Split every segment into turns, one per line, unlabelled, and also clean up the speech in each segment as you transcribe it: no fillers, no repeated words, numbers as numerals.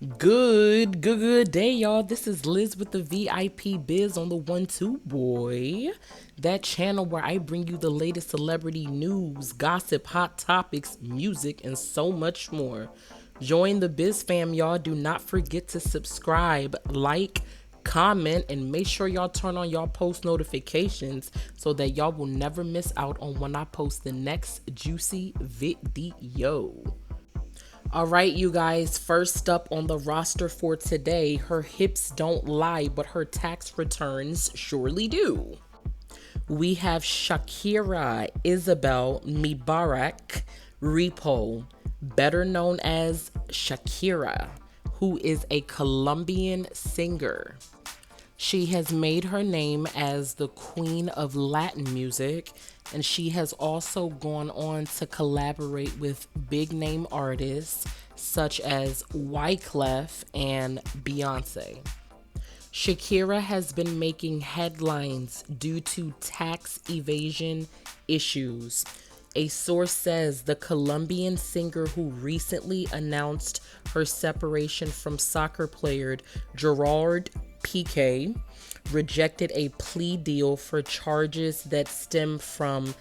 Good day, y'all. This is Liz with the VIP Biz on the 1-2 boy. That channel where I bring you the latest celebrity news, gossip, hot topics, music, and so much more. Join the Biz fam, y'all. Do not forget to subscribe, like, comment, and make sure y'all turn on y'all post notifications so that y'all will never miss out on when I post the next juicy video. All right, you guys, first up on the roster for today, her hips don't lie, but her tax returns surely do. We have Shakira Isabel Mubarak Repo, better known as Shakira, who is a Colombian singer. She has made her name as the queen of Latin music, and she has also gone on to collaborate with big name artists such as Wyclef and Beyonce. Shakira has been making headlines due to tax evasion issues. A source says the Colombian singer, who recently announced her separation from soccer player Gerard Piqué, rejected a plea deal for charges that stem from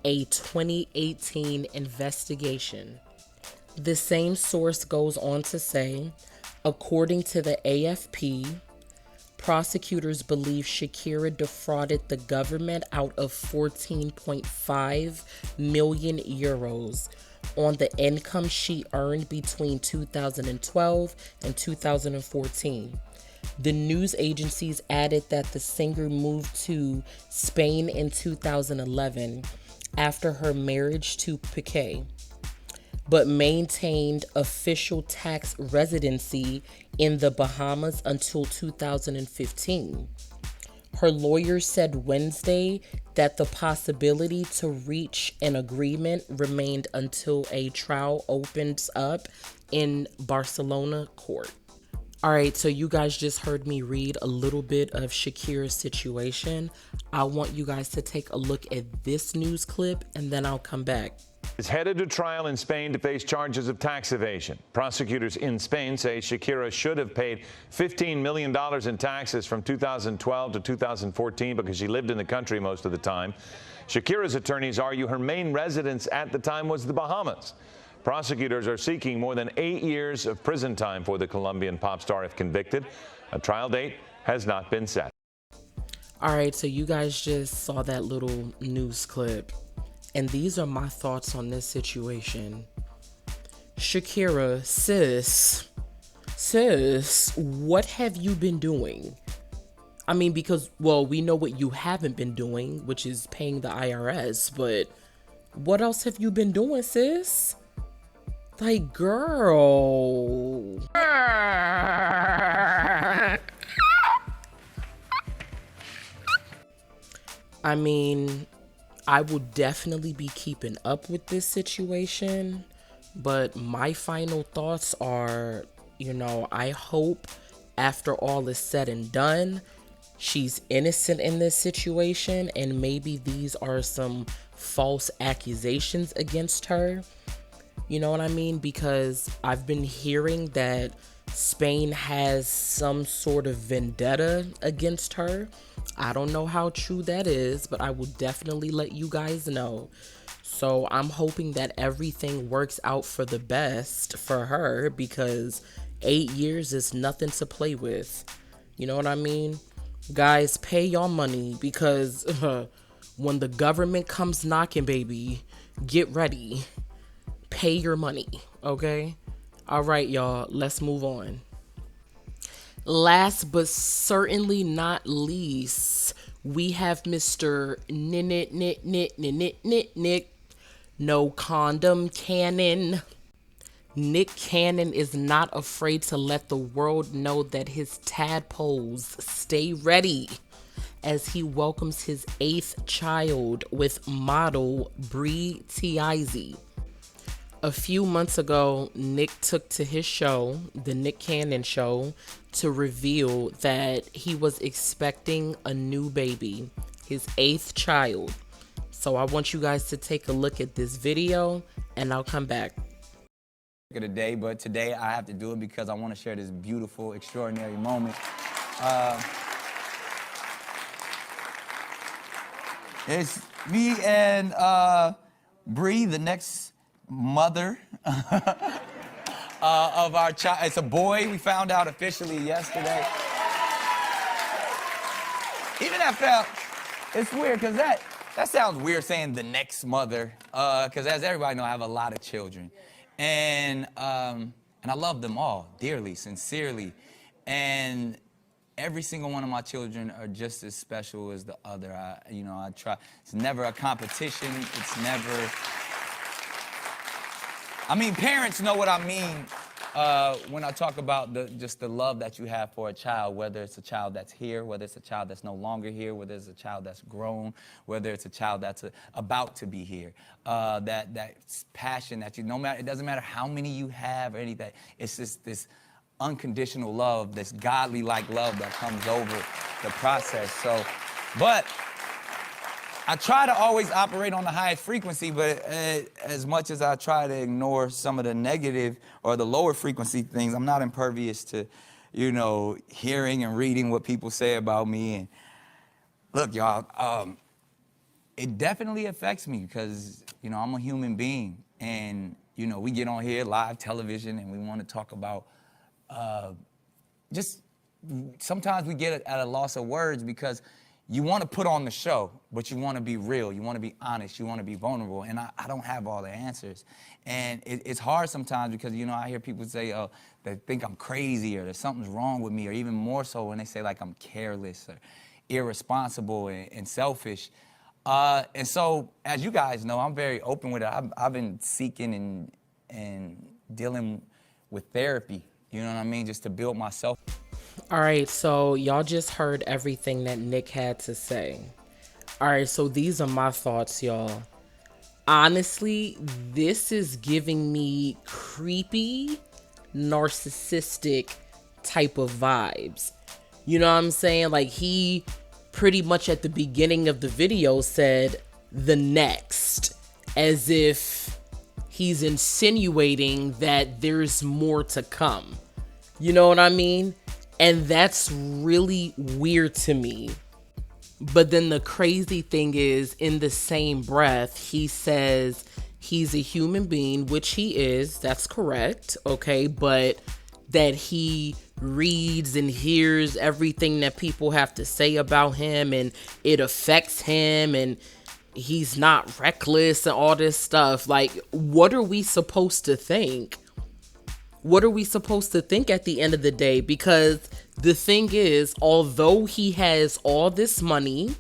a 2018 investigation. The same source goes on to say, according to the AFP, prosecutors believe Shakira defrauded the government out of 14.5 million euros on the income she earned between 2012 and 2014. The news agencies added that the singer moved to Spain in 2011 after her marriage to Piqué, but maintained official tax residency in the Bahamas until 2015. Her lawyer said Wednesday that the possibility to reach an agreement remained until a trial opens up in Barcelona court. All right, so you guys just heard me read a little bit of Shakira's situation. I want you guys to take a look at this news clip and then I'll come back.
Is headed to trial in Spain to face charges of tax evasion. Prosecutors in Spain say Shakira should have paid $15 million in taxes from 2012 to 2014 because she lived in the country most of the time. Shakira's attorneys argue her main residence at the time was the Bahamas. Prosecutors are seeking more than 8 years of prison time for the Colombian pop star if convicted. A trial date has not been set.
All right, so you guys just saw that little news clip. And these are my thoughts on this situation. Shakira, sis, what have you been doing? I mean, because, well, we know what you haven't been doing, which is paying the IRS, but what else have you been doing, sis? Like, girl. I mean, I will definitely be keeping up with this situation, but my final thoughts are, I hope after all is said and done, she's innocent in this situation, and maybe these are some false accusations against her. You know what I mean? Because I've been hearing that Spain has some sort of vendetta against her. I don't know how true that is, but I will definitely let you guys know. So I'm hoping that everything works out for the best for her, because 8 years is nothing to play with. You know what I mean? Guys, pay your money, because when the government comes knocking, baby, get ready. Pay your money, okay? All right, y'all, let's move on. Last but certainly not least, we have Mr. Nick, no condom Cannon. Nick Cannon is not afraid to let the world know that his tadpoles stay ready as he welcomes his 8th child with model Bree Tizi. A few months ago, Nick took to his show, the Nick Cannon Show, to reveal that he was expecting a new baby, his 8th child. So I want you guys to take a look at this video and I'll come back.
of the day, but today I have to do it because I want to share this beautiful, extraordinary moment. It's me and Bree, the next mother of our child. It's a boy. We found out officially yesterday. Even that felt, it's weird because that sounds weird saying the next mother, because as everybody know, I have a lot of children. And I love them all dearly, sincerely. And every single one of my children are just as special as the other. I try. It's never a competition. It's never. I mean, parents know what I mean when I talk about just the love that you have for a child, whether it's a child that's here, whether it's a child that's no longer here, whether it's a child that's grown, whether it's a child that's about to be here. That passion that no matter, it doesn't matter how many you have or anything. It's just this unconditional love, this godly-like love that comes over the process. So, but I try to always operate on the highest frequency, but as much as I try to ignore some of the negative or the lower frequency things, I'm not impervious to, hearing and reading what people say about me. And look, y'all, it definitely affects me because, I'm a human being. And, we get on here, live television, and we want to talk about just sometimes we get at a loss of words because you want to put on the show, but you want to be real. You want to be honest. You want to be vulnerable. And I don't have all the answers. And it's hard sometimes because, I hear people say, they think I'm crazy or there's something's wrong with me, or even more so when they say like I'm careless or irresponsible and selfish. And so, as you guys know, I'm very open with it. I've been seeking and dealing with therapy. You know what I mean? Just to build myself.
All right, so y'all just heard everything that Nick had to say. All right, so these are my thoughts, y'all. Honestly, this is giving me creepy, narcissistic type of vibes. You know what I'm saying? Like, he pretty much at the beginning of the video said, the next, as if he's insinuating that there's more to come. You know what I mean? And that's really weird to me. But then the crazy thing is, in the same breath, he says he's a human being, which he is. That's correct. Okay. But that he reads and hears everything that people have to say about him and it affects him and he's not reckless and all this stuff. Like, what are we supposed to think? What are we supposed to think at the end of the day? Because the thing is, although he has all this money,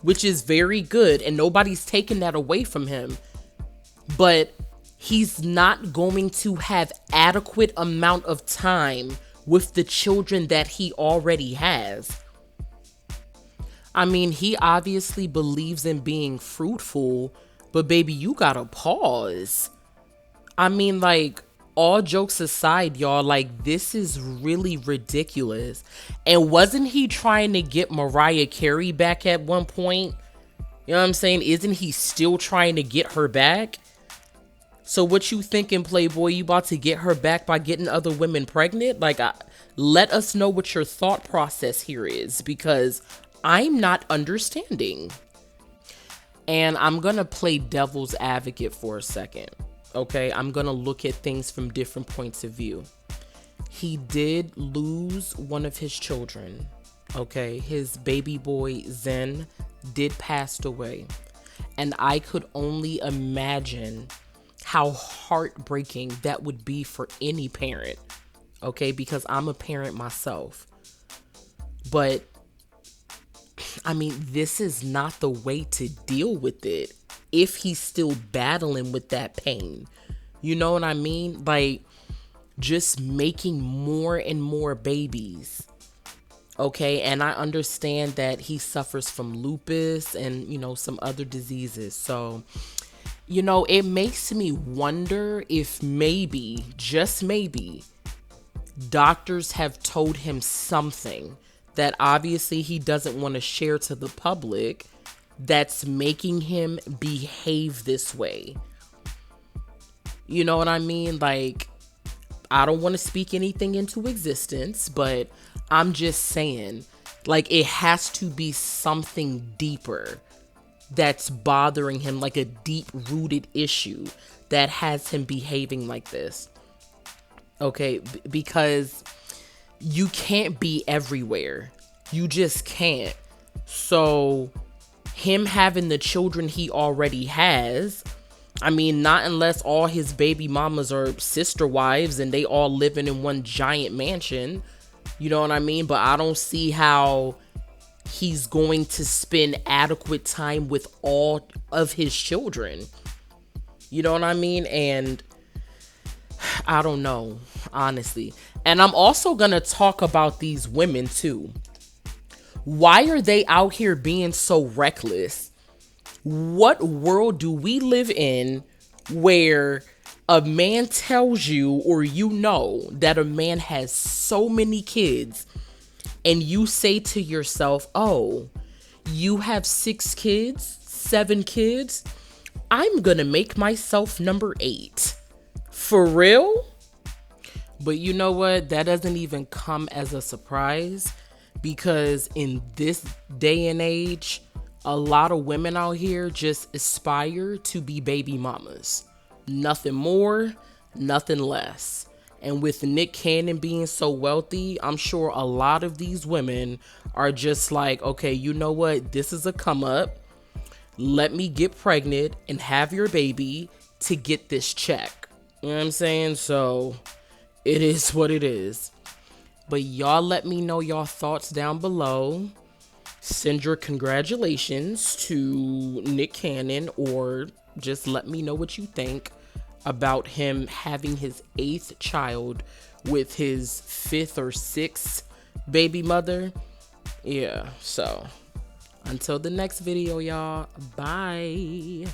which is very good, and nobody's taking that away from him, but he's not going to have adequate amount of time with the children that he already has. I mean, he obviously believes in being fruitful, but baby, you gotta pause. I mean, like, all jokes aside, y'all, like, this is really ridiculous. And wasn't he trying to get Mariah Carey back at one point? You know what I'm saying? Isn't he still trying to get her back? So what you thinking, Playboy? You about to get her back by getting other women pregnant? Like, let us know what your thought process here is, because I'm not understanding. And I'm gonna play devil's advocate for a second. Okay, I'm going to look at things from different points of view. He did lose one of his children. Okay, his baby boy, Zen, did pass away. And I could only imagine how heartbreaking that would be for any parent. Okay, because I'm a parent myself. But, I mean, this is not the way to deal with it. If he's still battling with that pain, you know what I mean? Like, just making more and more babies. Okay. And I understand that he suffers from lupus and, some other diseases. So, it makes me wonder if maybe, just maybe, doctors have told him something that obviously he doesn't want to share to the public, that's making him behave this way. You know what I mean? Like, I don't want to speak anything into existence, but I'm just saying, like, it has to be something deeper that's bothering him, like a deep rooted issue that has him behaving like this. Okay, because you can't be everywhere. You just can't. So, him having the children he already has, I mean, not unless all his baby mamas are sister wives and they all living in one giant mansion. You know what I mean? But I don't see how he's going to spend adequate time with all of his children. You know what I mean? And I don't know, honestly. And I'm also going to talk about these women too. Why are they out here being so reckless? What world do we live in where a man tells you, or you know that a man has so many kids, and you say to yourself, oh, you have 6 kids, 7 kids? I'm gonna make myself number 8. For real? But you know what? That doesn't even come as a surprise, because in this day and age, a lot of women out here just aspire to be baby mamas. Nothing more, nothing less. And with Nick Cannon being so wealthy, I'm sure a lot of these women are just like, okay, you know what? This is a come up. Let me get pregnant and have your baby to get this check. You know what I'm saying? So it is what it is. But y'all let me know your thoughts down below. Send your congratulations to Nick Cannon, or just let me know what you think about him having his 8th child with his 5th or 6th baby mother. Yeah, so until the next video, y'all. Bye.